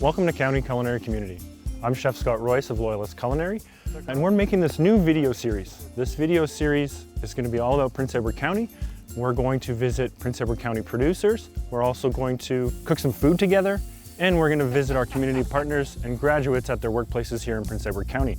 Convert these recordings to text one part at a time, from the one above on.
Welcome to County Culinary Community. I'm Chef Scott Royce of Loyalist Culinary, and we're making this new video series. This video series is going to be all about Prince Edward County. We're going to visit Prince Edward County producers. We're also going to cook some food together, and we're going to visit our community partners and graduates at their workplaces here in Prince Edward County.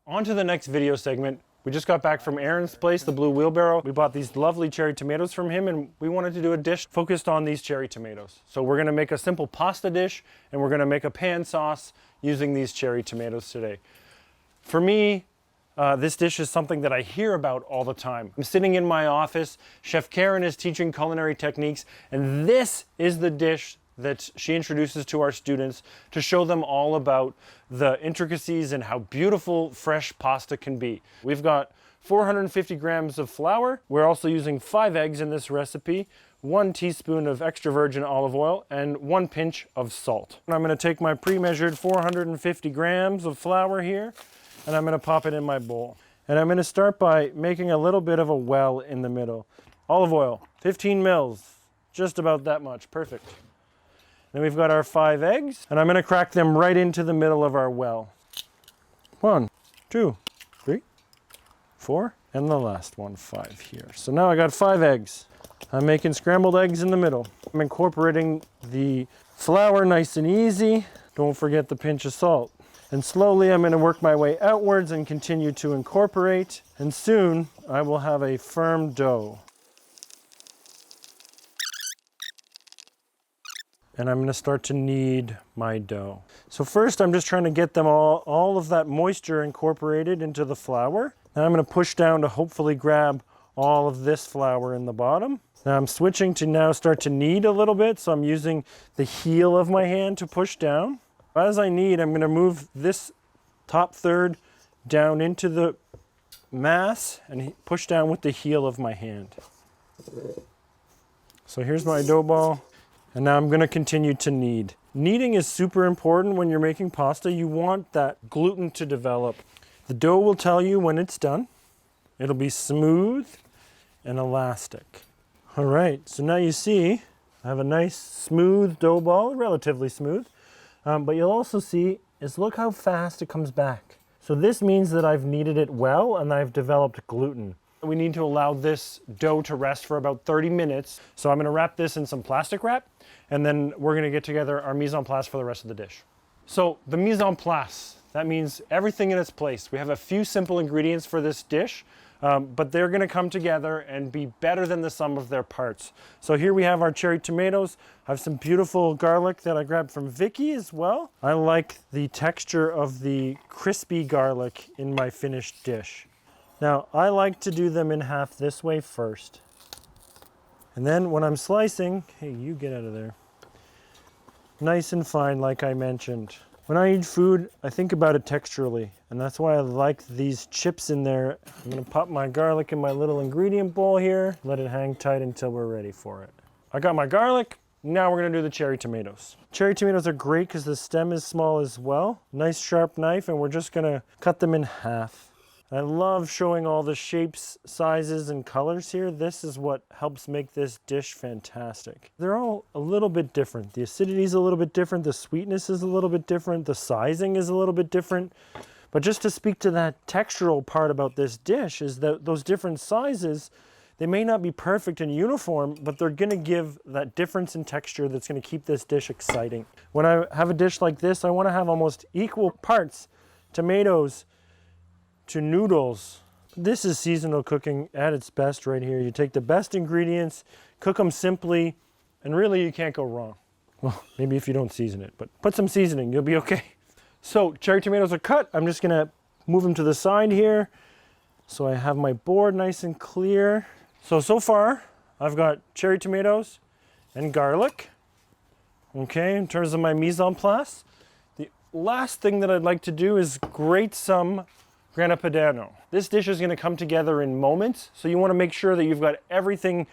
On to the next video segment. We just got back from Aaron's place, the Blue Wheelbarrow. We bought these lovely cherry tomatoes from him, and we wanted to do a dish focused on these cherry tomatoes. So we're gonna make a simple pasta dish, and we're gonna make a pan sauce using these cherry tomatoes today. For me, this dish is something that I hear about all the time. I'm sitting in my office, Chef Karen is teaching culinary techniques, and this is the dish that she introduces to our students to show them all about the intricacies and how beautiful fresh pasta can be. We've got 450 grams of flour. We're also using 5 eggs in this recipe, 1 teaspoon of extra virgin olive oil, and 1 pinch of salt. And I'm gonna take my pre-measured 450 grams of flour here, and I'm gonna pop it in my bowl. And I'm gonna start by making a little bit of a well in the middle. Olive oil, 15 mils, just about that much, perfect. Then we've got our 5 eggs, and I'm gonna crack them right into the middle of our well. 1, 2, 3, 4, and the last one, 5 here. So now I got 5 eggs. I'm making scrambled eggs in the middle. I'm incorporating the flour nice and easy. Don't forget the pinch of salt. And slowly I'm gonna work my way outwards and continue to incorporate, and soon I will have a firm dough. And I'm gonna start to knead my dough. So first I'm just trying to get them all of that moisture incorporated into the flour. Now I'm gonna push down to hopefully grab all of this flour in the bottom. Now I'm switching to now start to knead a little bit, so I'm using the heel of my hand to push down. As I knead, I'm gonna move this top third down into the mass and push down with the heel of my hand. So here's my dough ball. And now I'm gonna continue to knead. Kneading is super important when you're making pasta. You want that gluten to develop. The dough will tell you when it's done. It'll be smooth and elastic. All right, so now you see, I have a nice smooth dough ball, relatively smooth. But you'll also see is look how fast it comes back. So this means that I've kneaded it well and I've developed gluten. We need to allow this dough to rest for about 30 minutes. So I'm gonna wrap this in some plastic wrap, and then we're gonna get together our mise en place for the rest of the dish. So the mise en place, that means everything in its place. We have a few simple ingredients for this dish, but they're gonna come together and be better than the sum of their parts. So here we have our cherry tomatoes. I have some beautiful garlic that I grabbed from Vicky as well. I like the texture of the crispy garlic in my finished dish. Now, I like to do them in half this way first. And then when I'm slicing, hey, you get out of there. Nice and fine, like I mentioned. When I eat food, I think about it texturally, and that's why I like these chips in there. I'm gonna pop my garlic in my little ingredient bowl here, let it hang tight until we're ready for it. I got my garlic, now we're gonna do the cherry tomatoes. Cherry tomatoes are great because the stem is small as well. Nice sharp knife, and we're just gonna cut them in half. I love showing all the shapes, sizes, and colors here. This is what helps make this dish fantastic. They're all a little bit different. The acidity is a little bit different. The sweetness is a little bit different. The sizing is a little bit different. But just to speak to that textural part about this dish is that those different sizes, they may not be perfect and uniform, but they're gonna give that difference in texture that's gonna keep this dish exciting. When I have a dish like this, I wanna have almost equal parts tomatoes to noodles. This is seasonal cooking at its best right here. You take the best ingredients, cook them simply, and really you can't go wrong. Well, maybe if you don't season it, but put some seasoning, you'll be okay. So cherry tomatoes are cut. I'm just gonna move them to the side here. So I have my board nice and clear. So far, I've got cherry tomatoes and garlic. Okay, in terms of my mise en place. The last thing that I'd like to do is grate some grana padano. This dish is gonna come together in moments, so you wanna make sure that you've got everything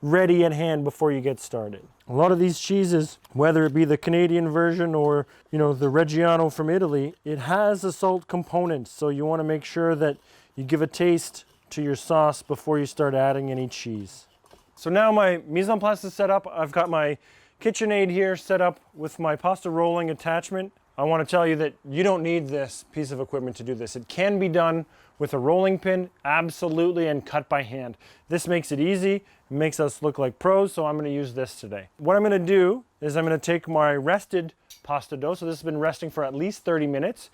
ready at hand before you get started. A lot of these cheeses, whether it be the Canadian version or, the Reggiano from Italy, it has a salt component, so you wanna make sure that You give a taste to your sauce before you start adding any cheese. So now my mise en place is set up. I've got my KitchenAid here set up with my pasta rolling attachment. I want to tell you that you don't need this piece of equipment to do this. It can be done with a rolling pin, absolutely, and cut by hand. This makes it easy, it makes us look like pros, so I'm going to use this today. What I'm going to do is I'm going to take my rested pasta dough, so this has been resting for at least 30 minutes,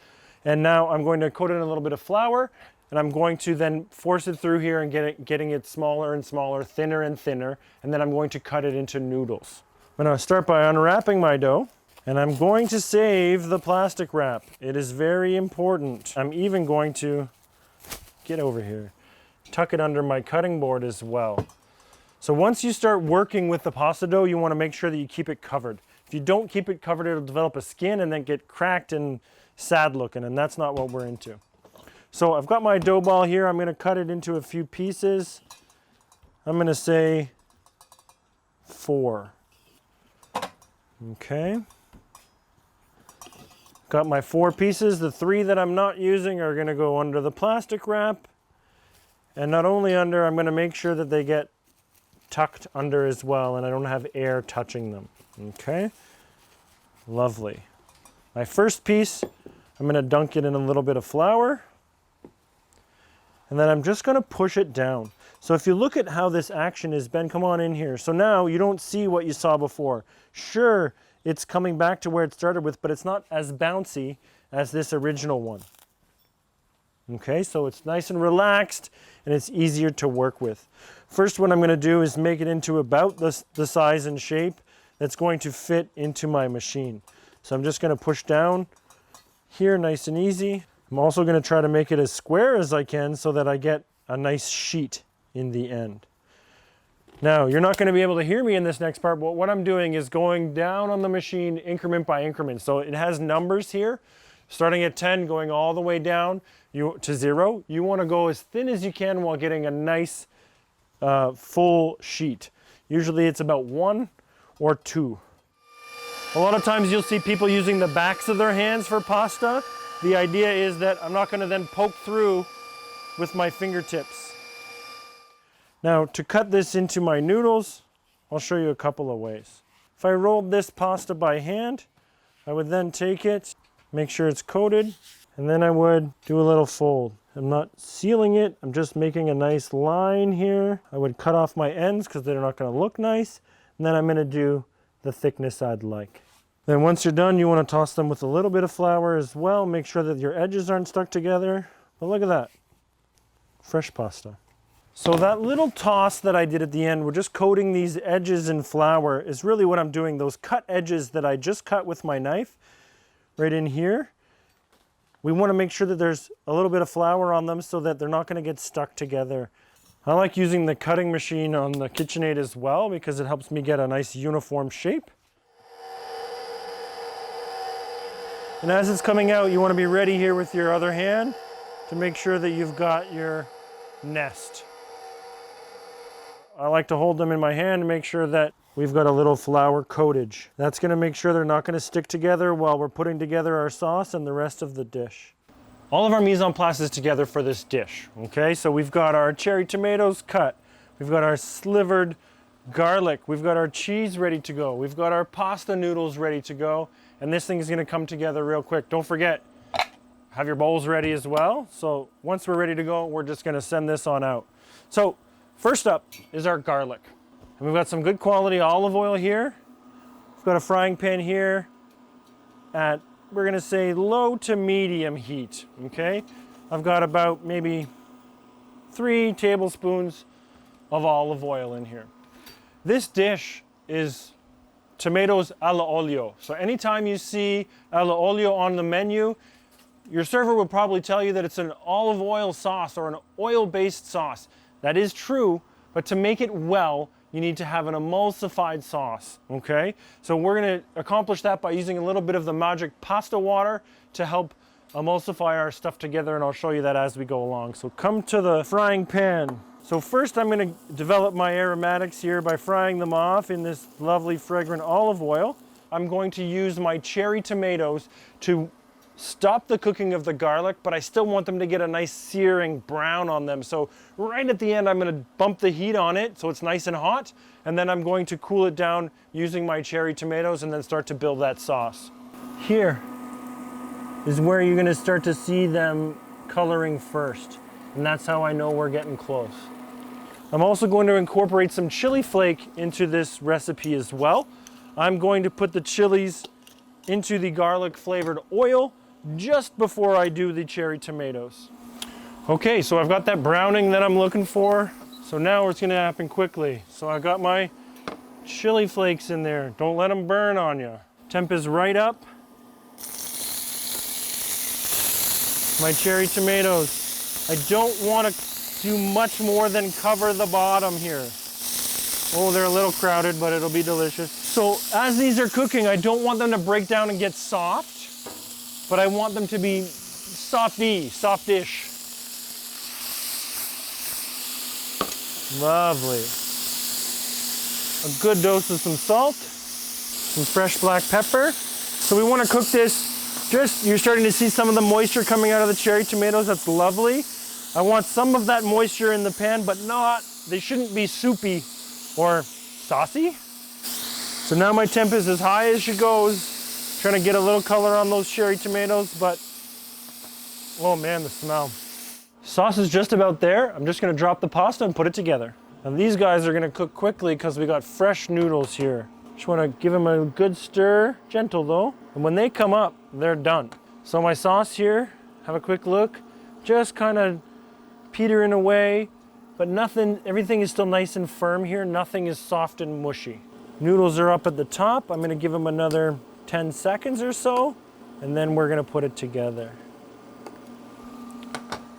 and now I'm going to coat it in a little bit of flour, and I'm going to then force it through here and getting it smaller and smaller, thinner and thinner, and then I'm going to cut it into noodles. I'm going to start by unwrapping my dough, and I'm going to save the plastic wrap. It is very important. I'm even going to get over here, tuck it under my cutting board as well. So once you start working with the pasta dough, you want to make sure that you keep it covered. If you don't keep it covered, it'll develop a skin and then get cracked and sad looking, and that's not what we're into. So I've got my dough ball here. I'm going to cut it into a few pieces. I'm going to say 4. Okay. Got my 4 pieces. The 3 that I'm not using are going to go under the plastic wrap. And not only under, I'm going to make sure that they get tucked under as well and I don't have air touching them. Okay. Lovely. My first piece, I'm going to dunk it in a little bit of flour. And then I'm just going to push it down. So if you look at how this action is, Ben, come on in here. So now you don't see what you saw before. Sure, it's coming back to where it started with, but it's not as bouncy as this original one. Okay, so it's nice and relaxed and it's easier to work with. First, what I'm going to do is make it into about the size and shape that's going to fit into my machine. So I'm just going to push down here nice and easy. I'm also going to try to make it as square as I can so that I get a nice sheet in the end. Now, you're not going to be able to hear me in this next part, but what I'm doing is going down on the machine increment by increment. So it has numbers here, starting at 10, going all the way down to 0. You want to go as thin as you can while getting a nice full sheet. Usually it's about 1 or 2. A lot of times you'll see people using the backs of their hands for pasta. The idea is that I'm not going to then poke through with my fingertips. Now, to cut this into my noodles, I'll show you a couple of ways. If I rolled this pasta by hand, I would then take it, make sure it's coated, and then I would do a little fold. I'm not sealing it, I'm just making a nice line here. I would cut off my ends because they're not going to look nice, and then I'm going to do the thickness I'd like. Then once you're done, you want to toss them with a little bit of flour as well. Make sure that your edges aren't stuck together. But look at that, fresh pasta. So that little toss that I did at the end, we're just coating these edges in flour, is really what I'm doing. Those cut edges that I just cut with my knife, right in here, we want to make sure that there's a little bit of flour on them so that they're not going to get stuck together. I like using the cutting machine on the KitchenAid as well because it helps me get a nice uniform shape. And as it's coming out, you want to be ready here with your other hand to make sure that you've got your nest. I like to hold them in my hand to make sure that we've got a little flour coatage. That's going to make sure they're not going to stick together while we're putting together our sauce and the rest of the dish. All of our mise en place is together for this dish. Okay, so we've got our cherry tomatoes cut. We've got our slivered garlic. We've got our cheese ready to go. We've got our pasta noodles ready to go. And this thing is going to come together real quick. Don't forget, have your bowls ready as well. So once we're ready to go, we're just going to send this on out. So first up is our garlic. And we've got some good quality olive oil here. We've got a frying pan here at, we're going to say, low to medium heat. Okay, I've got about maybe 3 tablespoons of olive oil in here. This dish is tomatoes alla olio. So anytime you see alla olio on the menu, your server will probably tell you that it's an olive oil sauce or an oil-based sauce. That is true, but to make it well, you need to have an emulsified sauce, okay? So we're gonna accomplish that by using a little bit of the magic pasta water to help emulsify our stuff together, and I'll show you that as we go along. So come to the frying pan. So first I'm gonna develop my aromatics here by frying them off in this lovely fragrant olive oil. I'm going to use my cherry tomatoes to stop the cooking of the garlic, but I still want them to get a nice searing brown on them. So right at the end, I'm gonna bump the heat on it so it's nice and hot, and then I'm going to cool it down using my cherry tomatoes and then start to build that sauce. Here is where you're gonna start to see them coloring first, and that's how I know we're getting close. I'm also going to incorporate some chili flake into this recipe as well. I'm going to put the chilies into the garlic flavored oil just before I do the cherry tomatoes. Okay, so I've got that browning that I'm looking for. So now it's gonna happen quickly. So I got my chili flakes in there. Don't let them burn on you. Temp is right up. My cherry tomatoes. I don't want to do much more than cover the bottom here. Oh, they're a little crowded, but it'll be delicious. So as these are cooking, I don't want them to break down and get soft, but I want them to be softish. Lovely. A good dose of some salt, some fresh black pepper. So we want to cook this, you're starting to see some of the moisture coming out of the cherry tomatoes. That's lovely. I want some of that moisture in the pan, but they shouldn't be soupy or saucy. So now my temp is as high as she goes, trying to get a little color on those cherry tomatoes, but oh man, the smell. Sauce is just about there. I'm just gonna drop the pasta and put it together. And these guys are gonna cook quickly because we got fresh noodles here. Just wanna give them a good stir, gentle though. And when they come up, they're done. So my sauce here, have a quick look, just kind of petering away, but everything is still nice and firm here. Nothing is soft and mushy. Noodles are up at the top. I'm gonna give them another 10 seconds or so, and then we're gonna put it together.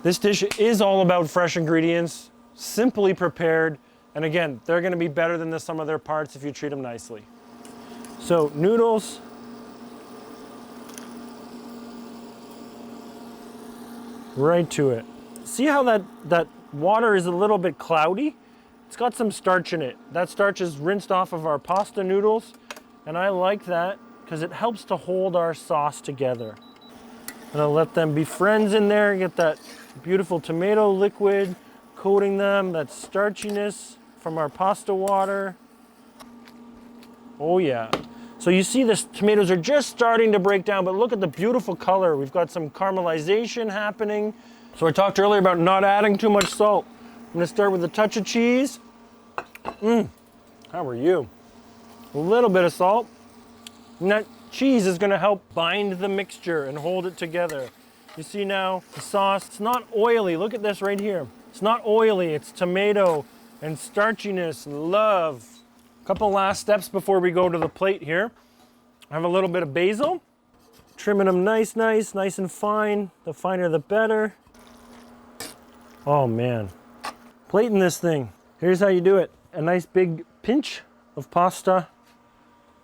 This dish is all about fresh ingredients, simply prepared, and again, they're gonna be better than the sum of their parts if you treat them nicely. So noodles, right to it. See how that water is a little bit cloudy? It's got some starch in it. That starch is rinsed off of our pasta noodles, and I like that because it helps to hold our sauce together. And I'll let them be friends in there, get that beautiful tomato liquid coating them, that starchiness from our pasta water. Oh yeah. So you see the tomatoes are just starting to break down, but look at the beautiful color. We've got some caramelization happening. So I talked earlier about not adding too much salt. I'm gonna start with a touch of cheese. How are you? A little bit of salt. And that cheese is gonna help bind the mixture and hold it together. You see now, the sauce, it's not oily. Look at this right here. It's not oily, it's tomato and starchiness and love. A couple last steps before we go to the plate here. I have a little bit of basil. Trimming them nice and fine. The finer the better. Oh man, plating this thing. Here's how you do it. A nice big pinch of pasta,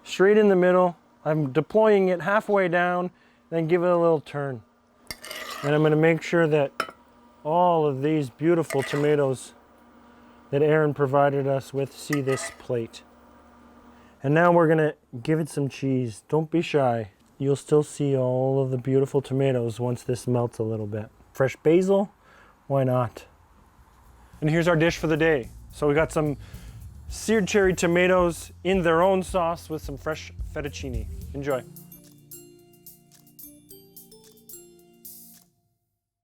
straight in the middle. I'm deploying it halfway down, then give it a little turn. And I'm gonna make sure that all of these beautiful tomatoes that Aaron provided us with see this plate. And now we're gonna give it some cheese. Don't be shy. You'll still see all of the beautiful tomatoes once this melts a little bit. Fresh basil. Why not? And here's our dish for the day. So we got some seared cherry tomatoes in their own sauce with some fresh fettuccine. Enjoy.